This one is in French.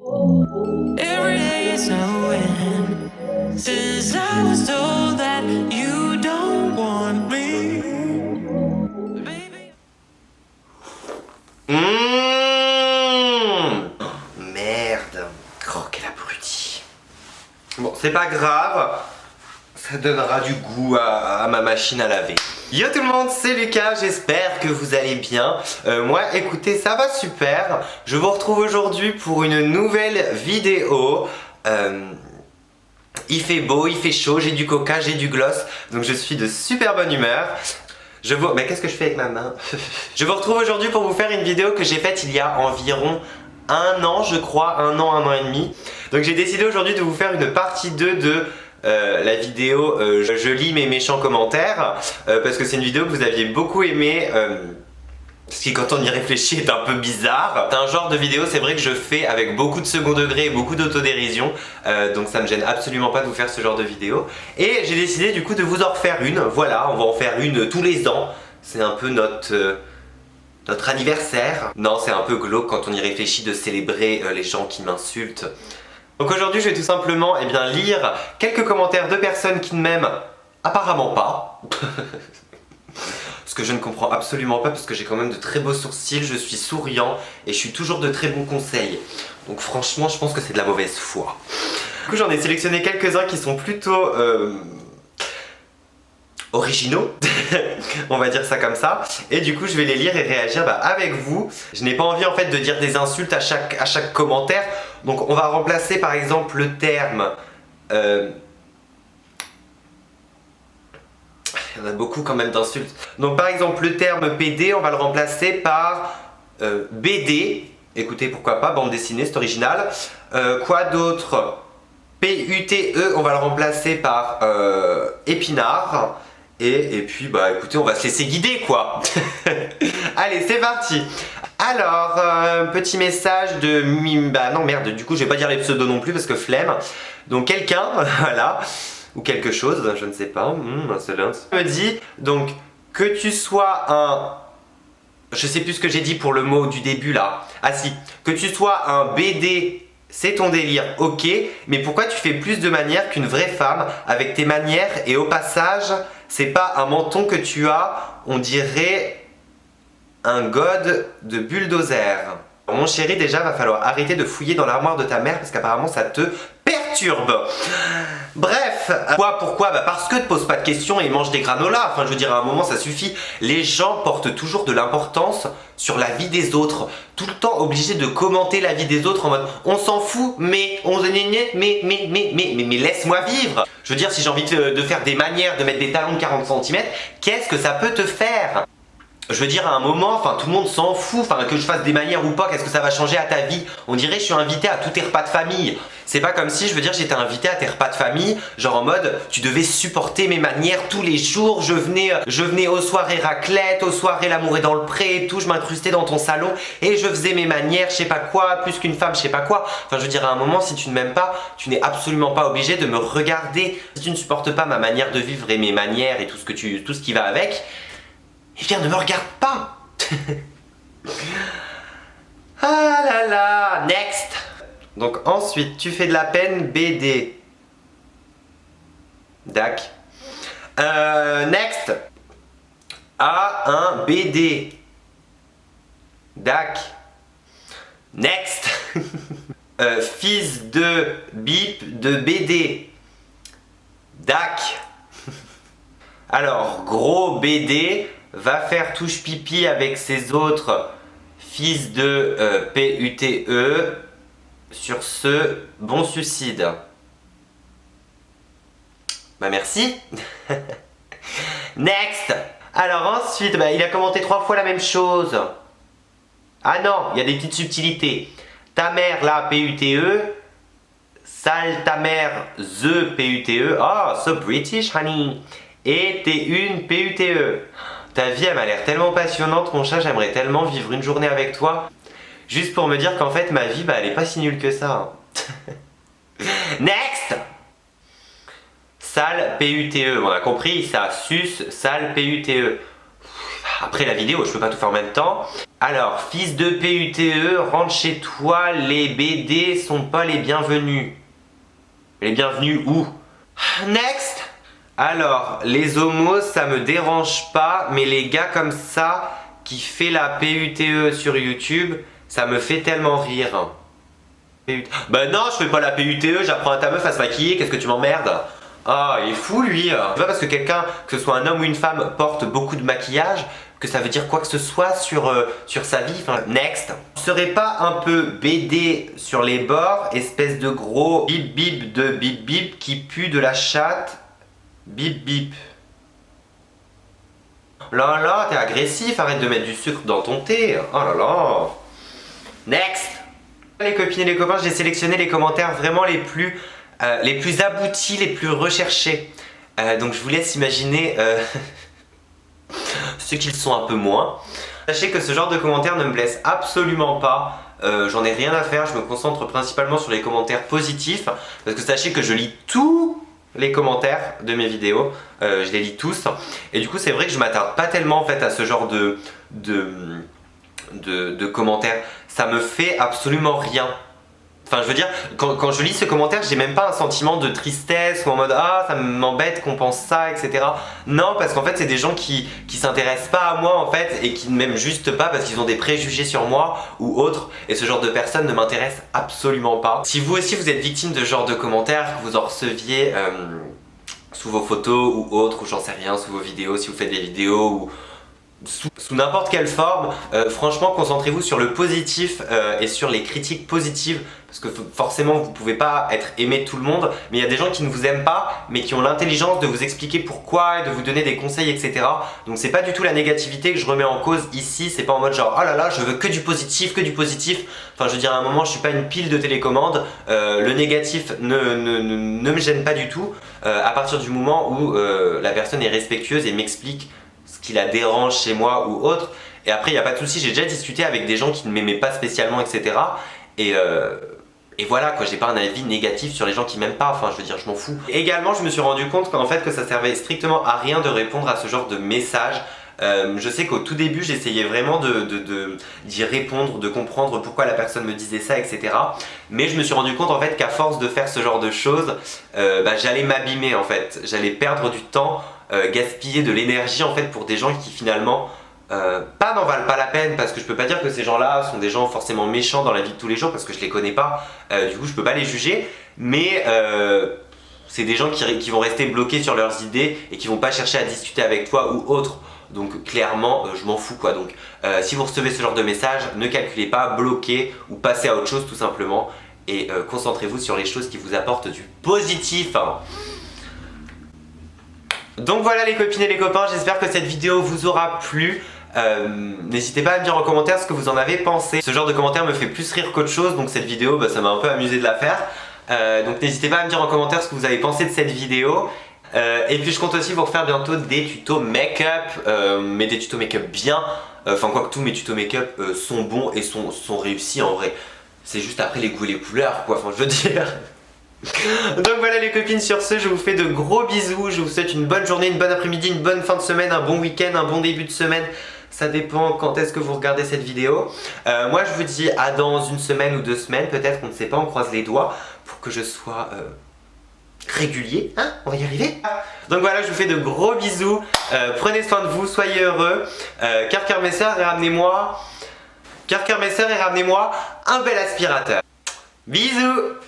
Every day is a win. Since I was told that you don't want me. Baby. Merde. Oh, quel abruti. Bon, c'est pas grave. Ça donnera du goût à ma machine à laver. Yo tout le monde, c'est Lucas, j'espère que vous allez bien. Moi, écoutez, ça va super. Je vous retrouve aujourd'hui pour une nouvelle vidéo. Il fait beau, il fait chaud, j'ai du coca, j'ai du gloss, donc je suis de super bonne humeur. Mais qu'est-ce que je fais avec ma main? Je vous retrouve aujourd'hui pour vous faire une vidéo que j'ai faite il y a environ un an, je crois, un an et demi. Donc j'ai décidé aujourd'hui de vous faire une partie 2 de la vidéo je lis mes méchants commentaires parce que c'est une vidéo que vous aviez beaucoup aimé. Ce qui, quand on y réfléchit, est un peu bizarre. C'est un genre de vidéo, c'est vrai, que je fais avec beaucoup de second degré et beaucoup d'autodérision, donc ça me gêne absolument pas de vous faire ce genre de vidéo. Et j'ai décidé du coup de vous en refaire une. Voilà, on va en faire une tous les ans. C'est un peu notre anniversaire. Non, c'est un peu glauque quand on y réfléchit de célébrer les gens qui m'insultent. Donc aujourd'hui, je vais tout simplement lire quelques commentaires de personnes qui ne m'aiment apparemment pas. Ce que je ne comprends absolument pas parce que j'ai quand même de très beaux sourcils, je suis souriant et je suis toujours de très bons conseils. Donc franchement, je pense que c'est de la mauvaise foi. Du coup, j'en ai sélectionné quelques-uns qui sont plutôt originaux, on va dire ça comme ça. Et du coup, je vais les lire et réagir avec vous. Je n'ai pas envie en fait de dire des insultes à chaque commentaire. Donc on va remplacer par exemple le terme... Il y en a beaucoup quand même d'insultes. Donc par exemple le terme PD, on va le remplacer par BD. Écoutez, pourquoi pas, bande dessinée, c'est original. Quoi d'autre? PUTE, on va le remplacer par épinard. Et puis écoutez, on va se laisser guider quoi. Allez, c'est parti. Alors, petit message de... non merde, du coup je vais pas dire les pseudos non plus parce que flemme. Donc quelqu'un, voilà, ou quelque chose, je ne sais pas, insolent, me dit, donc, que tu sois un... Je sais plus ce que j'ai dit pour le mot du début là. Ah si, que tu sois un BD, c'est ton délire, ok, mais pourquoi tu fais plus de manières qu'une vraie femme avec tes manières et au passage, c'est pas un menton que tu as, on dirait un god de bulldozer. Mon chéri, déjà va falloir arrêter de fouiller dans l'armoire de ta mère parce qu'apparemment ça te perturbe. Bref, pourquoi? Parce que te pose pas de questions et mange des granolas. Enfin, je veux dire, à un moment ça suffit. Les gens portent toujours de l'importance sur la vie des autres. Tout le temps obligés de commenter la vie des autres en mode on s'en fout, mais laisse-moi vivre. Je veux dire, si j'ai envie de faire des manières, de mettre des talons de 40 cm, qu'est-ce que ça peut te faire? Je veux dire, à un moment, enfin tout le monde s'en fout, enfin que je fasse des manières ou pas, qu'est-ce que ça va changer à ta vie? On dirait que je suis invité à tous tes repas de famille. C'est pas comme si, je veux dire, j'étais invité à tes repas de famille, genre en mode, tu devais supporter mes manières tous les jours, je venais aux soirées raclette, aux soirées l'amour est dans le pré et tout, je m'incrustais dans ton salon et je faisais mes manières, je sais pas quoi, plus qu'une femme, je sais pas quoi. Enfin je veux dire, à un moment, si tu ne m'aimes pas, tu n'es absolument pas obligé de me regarder. Si tu ne supportes pas ma manière de vivre et mes manières et tout ce qui va avec, eh bien, ne me regarde pas. Ah là là, next. Donc ensuite, tu fais de la peine, BD. Dac. Next. A un BD. Dac. Next. Fils de bip de BD. Dac. Alors, gros BD va faire touche pipi avec ses autres fils de PUTE. Sur ce, bon suicide. Bah merci. Next. Alors ensuite, il a commenté 3 fois la même chose. Ah non, il y a des petites subtilités. Ta mère là, PUTE. Sale ta mère, the PUTE. Oh, so British, honey. Et t'es une PUTE. Ta vie, elle m'a l'air tellement passionnante, mon chat, j'aimerais tellement vivre une journée avec toi. Juste pour me dire qu'en fait, ma vie, elle est pas si nulle que ça. Next. Sale PUTE. On a compris, ça, sus, sale PUTE. après la vidéo, je peux pas tout faire en même temps. Alors, fils de PUTE, rentre chez toi, les BD sont pas les bienvenus. Les bienvenus où? Next. Alors, les homos, ça me dérange pas, mais les gars comme ça, qui fait la PUTE sur YouTube, ça me fait tellement rire. Bah non, je fais pas la PUTE, j'apprends à ta meuf à se maquiller, qu'est-ce que tu m'emmerdes? Ah, il est fou lui. C'est pas parce que quelqu'un, que ce soit un homme ou une femme, porte beaucoup de maquillage que ça veut dire quoi que ce soit sur sa vie. Enfin, next. Tu serais pas un peu BD sur les bords, espèce de gros bip bip de bip bip qui pue de la chatte? Bip bip. Là là, t'es agressif, arrête de mettre du sucre dans ton thé. Oh là là. Next. Les copines et les copains, j'ai sélectionné les commentaires vraiment les plus aboutis, les plus recherchés. Donc je vous laisse imaginer ceux qui le sont un peu moins. Sachez que ce genre de commentaires ne me blesse absolument pas. J'en ai rien à faire, je me concentre principalement sur les commentaires positifs. Parce que sachez que je lis tous les commentaires de mes vidéos. Je les lis tous. Et du coup c'est vrai que je m'attarde pas tellement en fait à ce genre de commentaires. Ça me fait absolument rien. Enfin je veux dire, quand je lis ce commentaire, j'ai même pas un sentiment de tristesse ou en mode ah ça m'embête qu'on pense ça, etc. Non, parce qu'en fait c'est des gens qui s'intéressent pas à moi en fait et qui ne m'aiment juste pas parce qu'ils ont des préjugés sur moi ou autres, et ce genre de personnes ne m'intéresse absolument pas. Si vous aussi vous êtes victime de ce genre de commentaires, que vous en receviez sous vos photos ou autres, ou j'en sais rien, sous vos vidéos, si vous faites des vidéos ou sous n'importe quelle forme, franchement concentrez-vous sur le positif et sur les critiques positives, parce que forcément vous pouvez pas être aimé de tout le monde, mais il y a des gens qui ne vous aiment pas mais qui ont l'intelligence de vous expliquer pourquoi et de vous donner des conseils, etc. Donc c'est pas du tout la négativité que je remets en cause ici, c'est pas en mode genre oh là là je veux que du positif, que du positif. Enfin je veux dire à un moment je suis pas une pile de télécommande, le négatif ne me gêne pas du tout à partir du moment où la personne est respectueuse et m'explique ce qui la dérange chez moi ou autre. Et après il n'y a pas de souci, j'ai déjà discuté avec des gens qui ne m'aimaient pas spécialement, etc. Et voilà quoi, j'ai pas un avis négatif sur les gens qui m'aiment pas, enfin je veux dire je m'en fous. Également je me suis rendu compte qu'en fait que ça servait strictement à rien de répondre à ce genre de message. Je sais qu'au tout début j'essayais vraiment d'y répondre, de comprendre pourquoi la personne me disait ça, etc. Mais je me suis rendu compte en fait qu'à force de faire ce genre de choses, j'allais m'abîmer en fait, j'allais perdre du temps, gaspiller de l'énergie en fait pour des gens qui finalement pas n'en valent pas la peine, parce que je peux pas dire que ces gens-là sont des gens forcément méchants dans la vie de tous les jours parce que je les connais pas, du coup je peux pas les juger, mais c'est des gens qui vont rester bloqués sur leurs idées et qui vont pas chercher à discuter avec toi ou autre. Donc clairement je m'en fous quoi. Donc si vous recevez ce genre de message, ne calculez pas, bloquez ou passez à autre chose tout simplement, et concentrez-vous sur les choses qui vous apportent du positif, hein. Donc voilà les copines et les copains, j'espère que cette vidéo vous aura plu. N'hésitez pas à me dire en commentaire ce que vous en avez pensé. Ce genre de commentaire me fait plus rire qu'autre chose, donc cette vidéo ça m'a un peu amusé de la faire. Donc n'hésitez pas à me dire en commentaire ce que vous avez pensé de cette vidéo. Et puis je compte aussi vous refaire bientôt des tutos make-up, mais des tutos make-up bien. Enfin quoique tous mes tutos make-up sont bons et sont réussis en vrai. C'est juste après les goûts et les couleurs quoi, enfin je veux dire. Donc voilà les copines, sur ce je vous fais de gros bisous, je vous souhaite une bonne journée, une bonne après-midi, une bonne fin de semaine, un bon week-end, un bon début de semaine. Ça dépend quand est-ce que vous regardez cette vidéo. Moi je vous dis à dans une semaine ou 2 semaines, peut-être, on ne sait pas, on croise les doigts pour que je sois régulier, hein, on va y arriver. Donc voilà, je vous fais de gros bisous, prenez soin de vous, soyez heureux, cœur mes sœurs et ramenez-moi un bel aspirateur. Bisous.